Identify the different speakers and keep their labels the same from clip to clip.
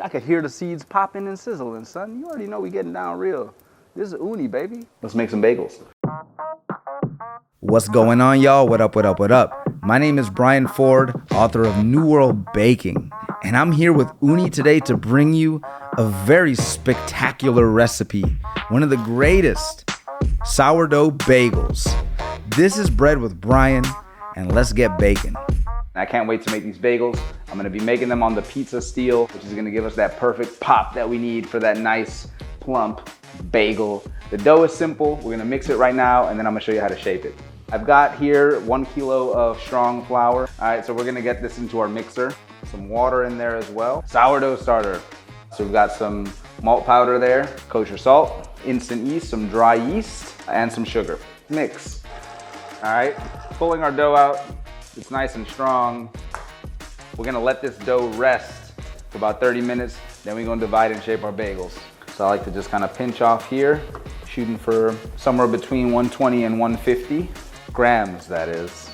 Speaker 1: I could hear the seeds popping and sizzling, son. You already know we getting down real. This is Ooni, baby. Let's make some bagels.
Speaker 2: What's going on, y'all? What up, what up, what up? My name is Bryan Ford, author of New World Baking, and I'm here with Ooni today to bring you a very spectacular recipe, one of the greatest sourdough bagels. This is bread with Bryan, and let's get baking.
Speaker 1: I can't wait to make these bagels. I'm gonna be making them on the Pizza Steel, which is gonna give us that perfect pop that we need for that nice, plump bagel. The dough is simple. We're gonna mix it right now, and then I'm gonna show you how to shape it. I've got here 1 kilo of strong flour. All right, so we're gonna get this into our mixer. Some water in there as well. Sourdough starter. So we've got some malt powder there, kosher salt, instant yeast, some dry yeast, and some sugar. Mix. All right, pulling our dough out. It's nice and strong. We're gonna let this dough rest for about 30 minutes, then we're gonna divide and shape our bagels. So I like to just kind of pinch off here, shooting for somewhere between 120 and 150 grams, that is.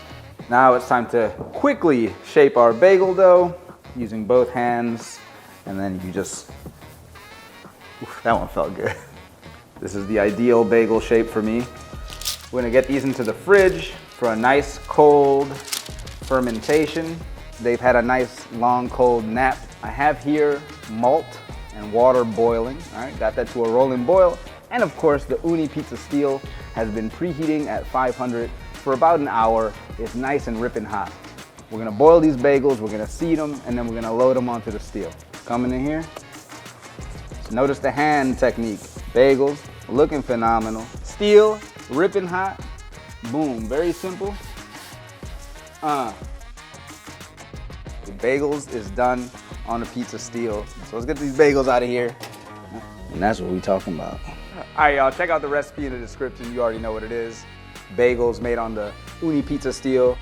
Speaker 1: Now it's time to quickly shape our bagel dough using both hands, and then you just, oof, that one felt good. This is the ideal bagel shape for me. We're gonna get these into the fridge for a nice cold fermentation. They've had a nice long cold nap. I have here malt and water boiling. All right, got that to a rolling boil. And of course, the Ooni Pizza Steel has been preheating at 500 for about an hour. It's nice and ripping hot. We're gonna boil these bagels, we're gonna seed them, and then we're gonna load them onto the steel. Coming in here. So notice the hand technique. Bagels, looking phenomenal. Steel, ripping hot. Boom, very simple. The bagels is done on the Pizza Steel. So let's get these bagels out of here. And that's what we talking about. All right, y'all, check out the recipe in the description. You already know what it is. Bagels made on the Ooni Pizza Steel.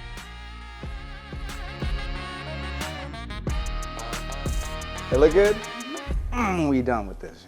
Speaker 1: They look good? We done with this.